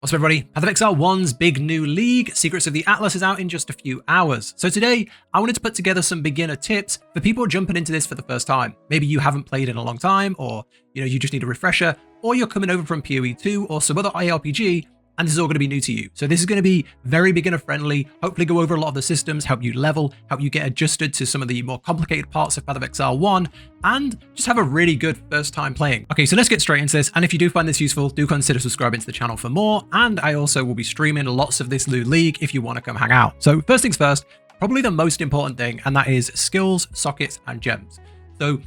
What's up, everybody? Path of Exile 1's big new league, Secrets of the Atlas, is out in just a few hours. So today, I wanted to put together some beginner tips for people jumping into this for the first time. Maybe you haven't played in a long time, or you just need a refresher, or you're coming over from PoE 2 or some other IRPG, and this is all going to be new to you. So this is going to be very beginner friendly, hopefully go over a lot of the systems, help you level, help you get adjusted to some of the more complicated parts of Path of Exile 1, and just have a really good first time playing. Okay, so let's get straight into this. And if you do find this useful, do consider subscribing to the channel for more. And I also will be streaming lots of this new league if you want to come hang out. So first things first, probably the most important thing, and that is skills, sockets, and gems. So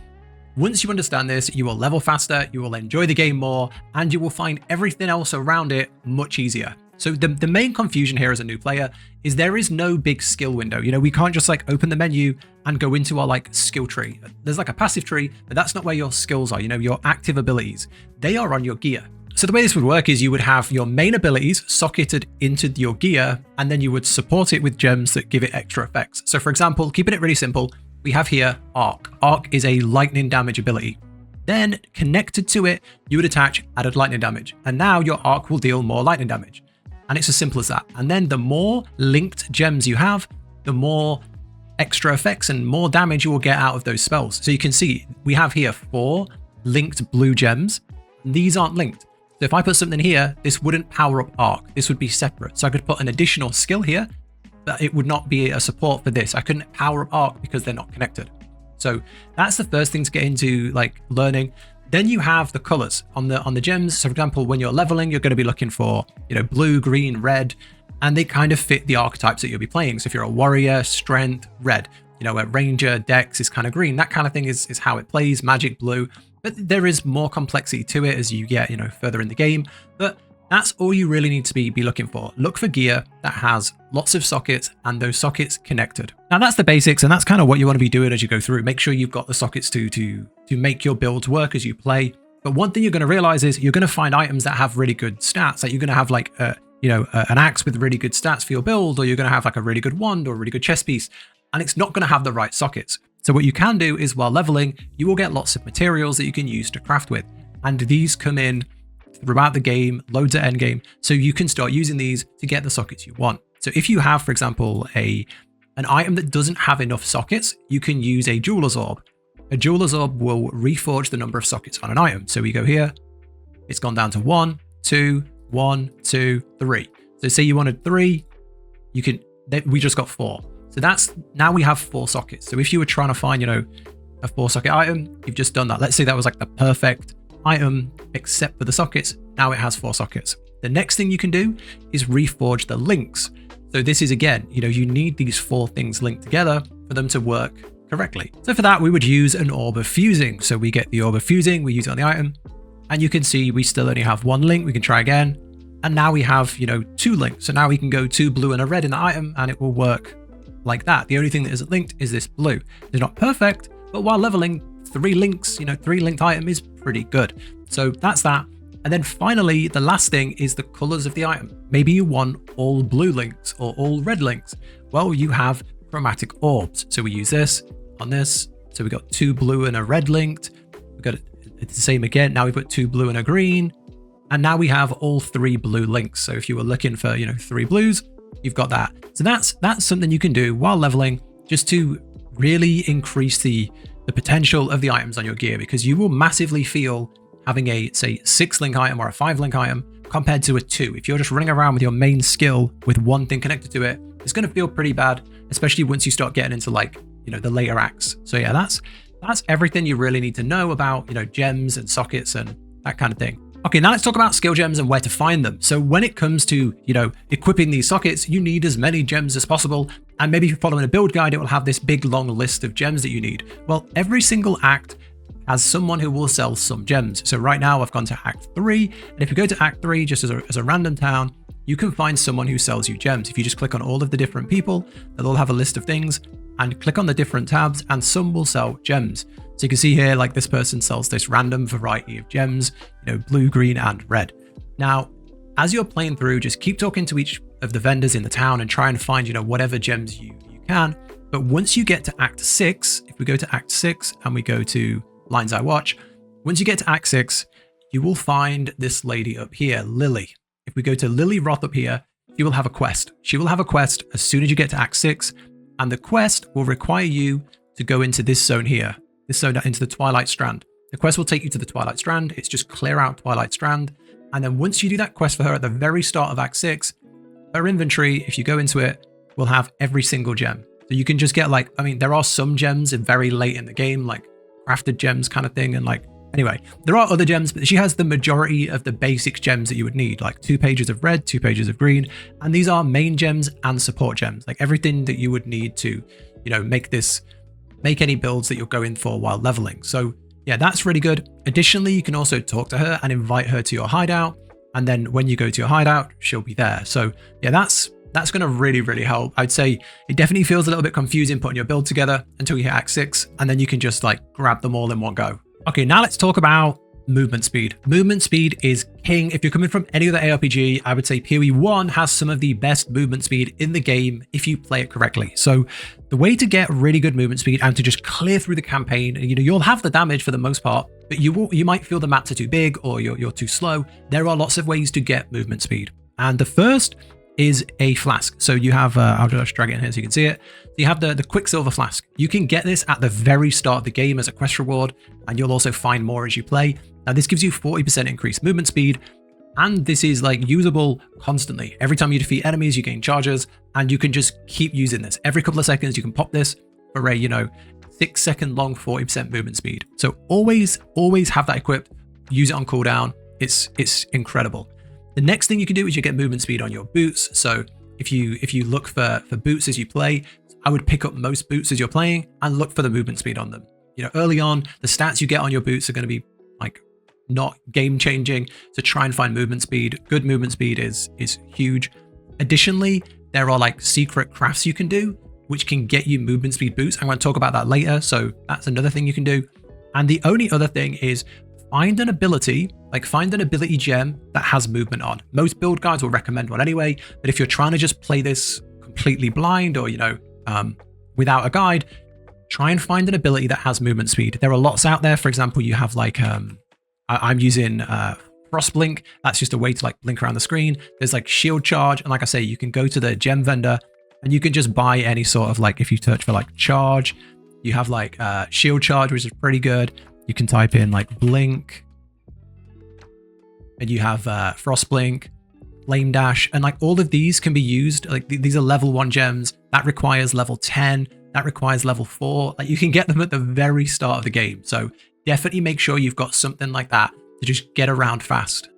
once you understand this, you will level faster, you will enjoy the game more, and you will find everything else around it much easier. So the main confusion here as a new player is there is no big skill window. We can't just open the menu and go into our skill tree. There's a passive tree, but that's not where your skills are. Your active abilities, they are on your gear. So the way this would work is you would have your main abilities socketed into your gear, and then you would support it with gems that give it extra effects. So for example, keeping it really simple, we have here Arc. Arc is a lightning damage ability. Then connected to it, you would attach added lightning damage. And now your Arc will deal more lightning damage. And it's as simple as that. And then the more linked gems you have, the more extra effects and more damage you will get out of those spells. So you can see we have here 4 linked blue gems. These aren't linked. So if I put something here, this wouldn't power up Arc. This would be separate. So I could put an additional skill here, but it would not be a support for this. I couldn't power up Arc because they're not connected. So that's the first thing to get into learning. Then you have the colors on the gems. So for example, when you're leveling, you're going to be looking for, blue, green, red, and they kind of fit the archetypes that you'll be playing. So if you're a warrior, strength, red, a ranger, dex is kind of green. That kind of thing is how it plays, magic, blue. But there is more complexity to it as you get, further in the game. But that's all you really need to be looking for. Look for gear that has lots of sockets and those sockets connected. Now that's the basics, and that's kind of what you want to be doing as you go through. Make sure you've got the sockets to make your builds work as you play. But one thing you're going to realize is you're going to find items that have really good stats. You're going to have an axe with really good stats for your build, or you're going to have a really good wand or a really good chest piece, and it's not going to have the right sockets. So what you can do is while leveling, you will get lots of materials that you can use to craft with, and these come in throughout the game, loads at end game, so you can start using these to get the sockets you want. So if you have, for example, an item that doesn't have enough sockets, you can use a jeweler's orb. A jeweler's orb will reforge the number of sockets on an item. So we go here, it's gone down to 1, 2, 1, 2, 3. So say you wanted 3, we just got 4. So now we have 4 sockets. So if you were trying to find, a 4-socket item, you've just done that. Let's say that was the perfect item except for the sockets. Now it has 4 sockets. The next thing you can do is reforge the links. So this is, again, you need these 4 things linked together for them to work correctly. So for that, we would use an orb of fusing. So we get the orb of fusing, we use it on the item, and you can see we still only have 1 link. We can try again, and now we have 2 links. So now we can go 2 blue and a red in the item, and it will work like that. The only thing that isn't linked is this blue. It's not perfect, but while leveling, 3 links, 3 linked item is pretty good. So that's that. And then finally, the last thing is the colors of the item. Maybe you want all blue links or all red links. Well, you have chromatic orbs. So we use this on this. So we got 2 blue and a red linked. We've got it's the same again. Now we've got 2 blue and a green. And now we have all 3 blue links. So if you were looking for, 3 blues, you've got that. So that's something you can do while leveling, just to really increase the potential of the items on your gear, because you will massively feel having a, say, 6-link item or a 5-link item compared to a 2. If you're just running around with your main skill with 1 thing connected to it, it's going to feel pretty bad, especially once you start getting into the later acts. So yeah, that's everything you really need to know about, gems and sockets and that kind of thing. Okay, now let's talk about skill gems and where to find them. So when it comes to, equipping these sockets, you need as many gems as possible. And maybe if you're following a build guide, it will have this big long list of gems that you need. Well, every single act has someone who will sell some gems. So right now I've gone to Act 3. And if you go to Act 3, just as a random town, you can find someone who sells you gems. If you just click on all of the different people, they'll all have a list of things, and click on the different tabs, and some will sell gems. So you can see here, this person sells this random variety of gems, blue, green, and red. Now, as you're playing through, just keep talking to each of the vendors in the town and try and find, whatever gems you can. But once you get to Act 6, if we go to Act 6 and we go to Lines I Watch, once you get to Act 6, you will find this lady up here, Lily. if we go to Lily Roth up here, she will have a quest. She will have a quest as soon as you get to Act 6, and the quest will require you to go into this zone here, this zone into the Twilight Strand. The quest will take you to the Twilight Strand. It's just clear out Twilight Strand. And then once you do that quest for her at the very start of Act 6, her inventory, if you go into it, will have every single gem. So you can just get like, I mean, there are some gems very late in the game, like crafted gems kind of thing. And like, anyway, there are other gems, but she has the majority of the basic gems that you would need, like 2 pages of red, 2 pages of green. And these are main gems and support gems, like everything that you would need to, you know, make any builds that you're going for while leveling. So yeah, that's really good. Additionally, you can also talk to her and invite her to your hideout. And then when you go to your hideout, she'll be there. So yeah, that's going to really, really help. I'd say it definitely feels a little bit confusing putting your build together until you hit Act 6, and then you can just like grab them all in one go. Okay, now let's talk about movement speed. Movement speed is king. If you're coming from any other ARPG, I would say PoE 1 has some of the best movement speed in the game if you play it correctly. So the way to get really good movement speed and to just clear through the campaign, you know, you'll have the damage for the most part, but you might feel the maps are too big or you're too slow. There are lots of ways to get movement speed. And the first is a flask. So you have, I'll just drag it in here so you can see it. So you have the Quicksilver flask. You can get this at the very start of the game as a quest reward, and you'll also find more as you play. Now this gives you 40% increased movement speed, and this is like usable constantly. Every time you defeat enemies, you gain charges, and you can just keep using this. Every couple of seconds, you can pop this for a, you know, 6-second long 40% movement speed. So always have that equipped. Use it on cooldown. It's incredible. The next thing you can do is you get movement speed on your boots. So if you look for boots as you play, I would pick up most boots as you're playing and look for the movement speed on them. You know, early on, the stats you get on your boots are going to be like not game changing. So try and find movement speed. Good movement speed is huge. Additionally, there are like secret crafts you can do, which can get you movement speed boots. I'm going to talk about that later. So that's another thing you can do. And the only other thing is find an ability gem that has movement on. Most build guides will recommend one anyway, but if you're trying to just play this completely blind or, you know, without a guide, try and find an ability that has movement speed. There are lots out there. For example, you have like, I'm using Frost Blink. That's just a way to like blink around the screen. There's like Shield Charge. And like I say, you can go to the gem vendor and you can just buy any sort of like, if you search for like charge, you have like Shield Charge, which is pretty good. You can type in like Blink, and you have Frost Blink, Flame Dash, and like all of these can be used. Like these are level 1 gems. That requires level 10. That requires level 4. Like you can get them at the very start of the game. So definitely make sure you've got something like that to just get around fast.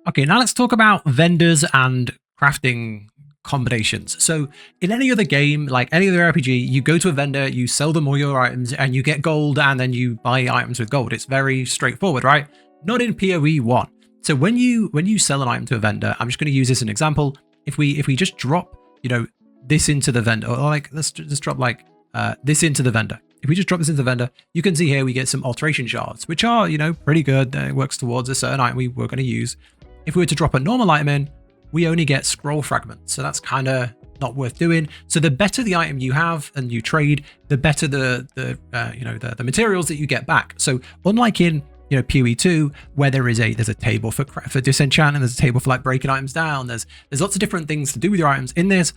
Okay, now let's talk about vendors and crafting combinations. So in any other game, like any other RPG, you go to a vendor, you sell them all your items, and you get gold, and then you buy items with gold. It's very straightforward, right? Not in PoE 1. So when you sell an item to a vendor, I'm just going to use this as an example. If we just drop, you know, this into the vendor, or like let's just drop like this into the vendor. If we just drop this into the vendor, you can see here we get some alteration shards, which are, you know, pretty good. It works towards a certain item we were going to use. If we were to drop a normal item in, we only get scroll fragments. So that's kind of not worth doing. So the better the item you have and you trade, the better the materials that you get back. So unlike in, you know, PoE 2, where there's a table for disenchant, and there's a table for like breaking items down. There's lots of different things to do with your items. In this,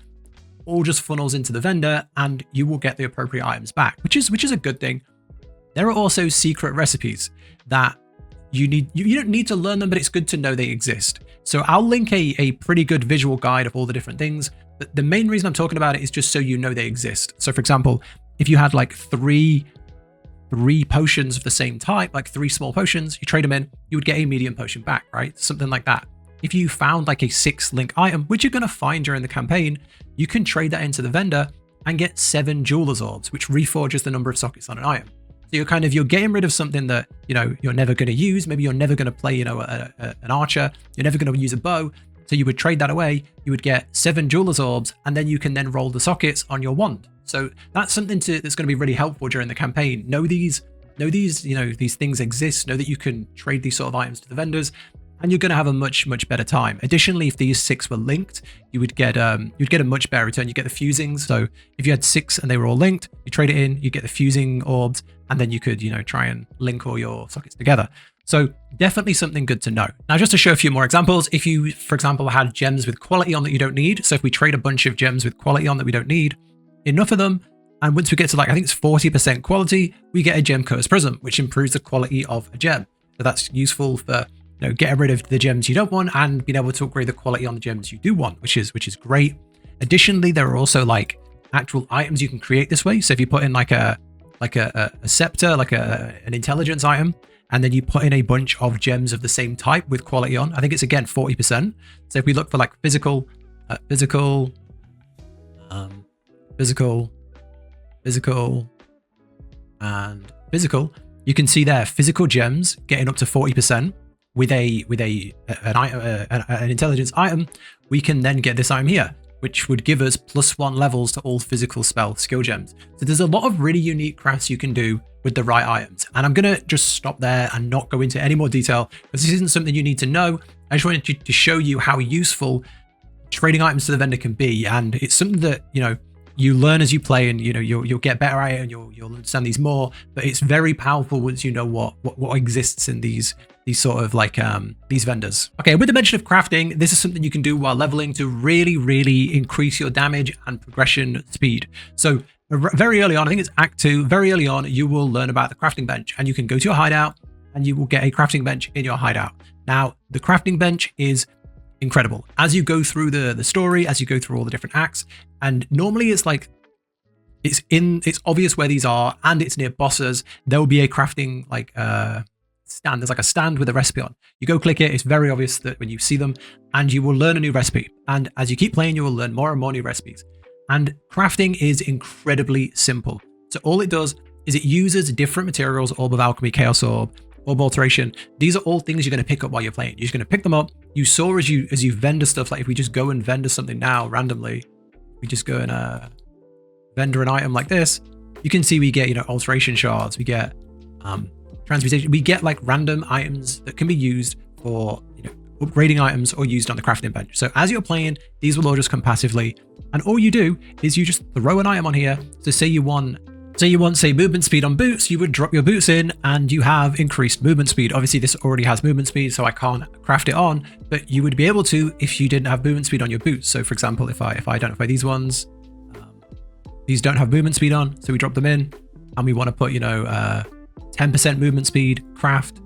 all just funnels into the vendor, and you will get the appropriate items back, which is a good thing. There are also secret recipes that you don't need to learn them, but it's good to know they exist. So I'll link a pretty good visual guide of all the different things. But the main reason I'm talking about it is just so you know they exist. So for example, if you had like three potions of the same type, like 3 small potions, you trade them in, you would get a medium potion back, right? Something like that. If you found like a 6-link item, which you're going to find during the campaign, you can trade that into the vendor and get 7 jeweler's orbs, which reforges the number of sockets on an item. So you're getting rid of something that, you know, you're never going to use. Maybe you're never going to play, you know, an archer. You're never going to use a bow. So you would trade that away. You would get 7 jeweler's orbs, and then you can then roll the sockets on your wand. So that's something that's going to be really helpful during the campaign. Know these, you know, these things exist. Know that you can trade these sort of items to the vendors, and you're going to have a much better time. Additionally, if these 6 were linked, you'd get a much better return. You get the fusings. So if you had 6 and they were all linked, you trade it in, you get the fusing orbs, and then you could, you know, try and link all your sockets together. So definitely something good to know. Now, just to show a few more examples, if you, for example, had gems with quality on that you don't need, so if we trade a bunch of gems with quality on that we don't need, enough of them, and once we get to like, I think it's 40% quality, we get a gem curse prism, which improves the quality of a gem. So that's useful for, you know, getting rid of the gems you don't want and being able to upgrade the quality on the gems you do want, which is great. Additionally, there are also like actual items you can create this way. So if you put in like a scepter, like an intelligence item, and then you put in a bunch of gems of the same type with quality on, I think it's again 40%. So if we look for like physical, and physical, you can see there physical gems getting up to 40% with an intelligence item. We can then get this item here, which would give us +1 levels to all physical spell skill gems. So there's a lot of really unique crafts you can do with the right items. And I'm going to just stop there and not go into any more detail because this isn't something you need to know. I just wanted to show you how useful trading items to the vendor can be. And it's something that, you know, you learn as you play, and you know you'll get better at it, and you'll understand these more. But it's very powerful once you know what exists in these sort of like these vendors. Okay, with the mention of crafting, this is something you can do while leveling to really increase your damage and progression speed. So very early on, I think it's Act 2, very early on, you will learn about the crafting bench, and you can go to your hideout and you will get a crafting bench in your hideout. Now, the crafting bench is incredible as you go through the story, as you go through all the different acts. And normally it's like it's obvious where these are, and it's near bosses. There will be a crafting like stand. There's like a stand with a recipe on. You go click it, it's very obvious that when you see them, and you will learn a new recipe. And as you keep playing, you will learn more and more new recipes. And crafting is incredibly simple. So all it does is it uses different materials: Orb of Alchemy, Chaos Orb, Orb Alteration. These are all things you're going to pick up while you're playing. You're just going to pick them up. You saw as you vendor stuff, like if we just go and vendor something now randomly, we just go and vendor an item like this, you can see we get, you know, alteration shards, we get transmutation, we get like random items that can be used for, you know, upgrading items or used on the crafting bench. So as you're playing, these will all just come passively, and all you do is you just throw an item on here. So say you want, say, movement speed on boots, you would drop your boots in and you have increased movement speed. Obviously this already has movement speed, so I can't craft it on, but you would be able to if you didn't have movement speed on your boots. So for example, if I identify these ones, these don't have movement speed on, so we drop them in, and we want to put, you know, 10% movement speed, craft.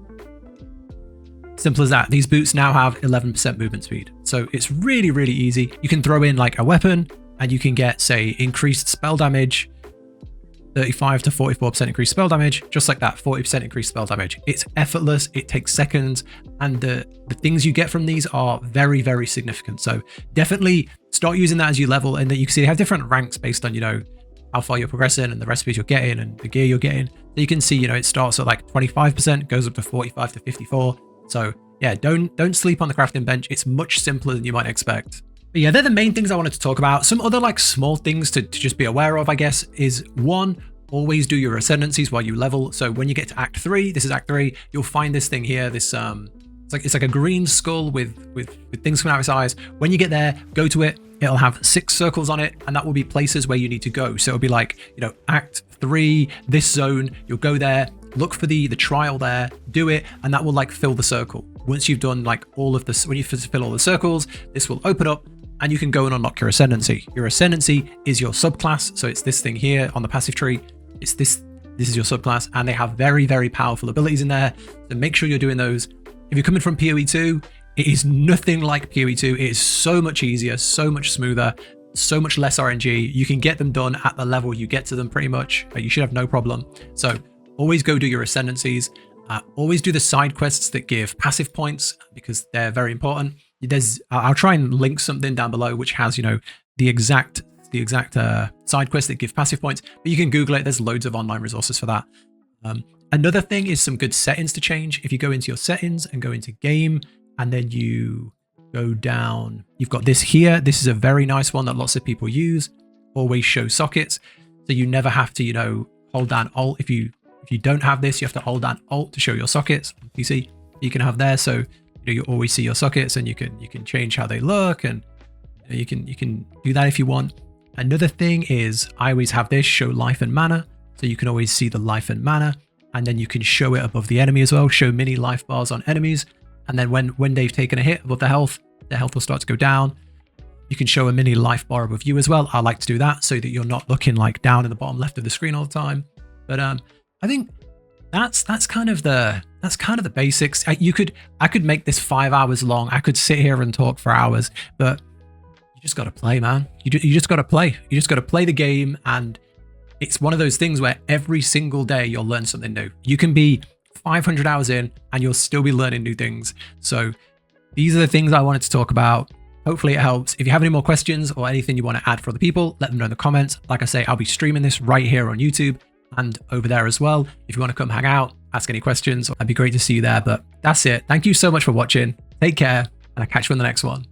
Simple as that. These boots now have 11% movement speed. So it's really easy. You can throw in like a weapon and you can get, say, increased spell damage, 35 to 44% increased spell damage, just like that, 40% increased spell damage. It's effortless, it takes seconds, and the things you get from these are very significant. So definitely start using that as you level, and then you can see they have different ranks based on, you know, how far you're progressing and the recipes you're getting and the gear you're getting. So you can see, you know, it starts at like 25%, goes up to 45 to 54. So yeah, don't sleep on the crafting bench. It's much simpler than you might expect. But yeah, they're the main things I wanted to talk about. Some other like small things to just be aware of, I guess, is one, always do your ascendancies while you level. So when you get to Act 3, this is Act 3, you'll find this thing here, this it's like a green skull with things coming out of its eyes. When you get there, go to it. It'll have 6 circles on it, and that will be places where you need to go. So it'll be like, you know, Act 3, this zone, you'll go there, look for the trial there, do it, and that will like fill the circle. Once you've done like all of this, when you fill all the circles, this will open up and you can go and unlock your ascendancy. Your ascendancy is your subclass. So it's this thing here on the passive tree. It's this is your subclass, and they have very powerful abilities in there. So make sure you're doing those. If you're coming from PoE 2, it is nothing like PoE 2. It is so much easier, so much smoother, so much less RNG. You can get them done at the level you get to them pretty much. You should have no problem. So always go do your ascendancies. Always do the side quests that give passive points, because they're very important. I'll try and link something down below which has, you know, the exact side quests that give passive points, but you can Google it. There's loads of online resources for that. Another thing is some good settings to change. If you go into your settings and go into game, and then you go down, you've got this here. This is a very nice one that lots of people use. Always show sockets. So you never have to, you know, hold down Alt. If you don't have this, you have to hold down Alt to show your sockets. You see, you can have there. So, you know, you always see your sockets, and you can change how they look, and you can do that if you want. Another thing is I always have this show life and mana. So you can always see the life and mana. and then you can show it above the enemy as well, show mini life bars on enemies. And then when they've taken a hit above their health will start to go down. You can show a mini life bar above you as well. I like to do that so that you're not looking like down in the bottom left of the screen all the time. But I think that's kind of the basics. I could make this 5 hours long. I could sit here and talk for hours, but you just got to play, man. You just got to play. You just got to play the game, and it's one of those things where every single day you'll learn something new. You can be 500 hours in and you'll still be learning new things. So these are the things I wanted to talk about. Hopefully it helps. If you have any more questions or anything you want to add for other people, let them know in the comments. Like I say, I'll be streaming this right here on YouTube and over there as well. If you want to come hang out, ask any questions, that'd be great to see you there. But that's it. Thank you so much for watching. Take care, and I'll catch you in the next one.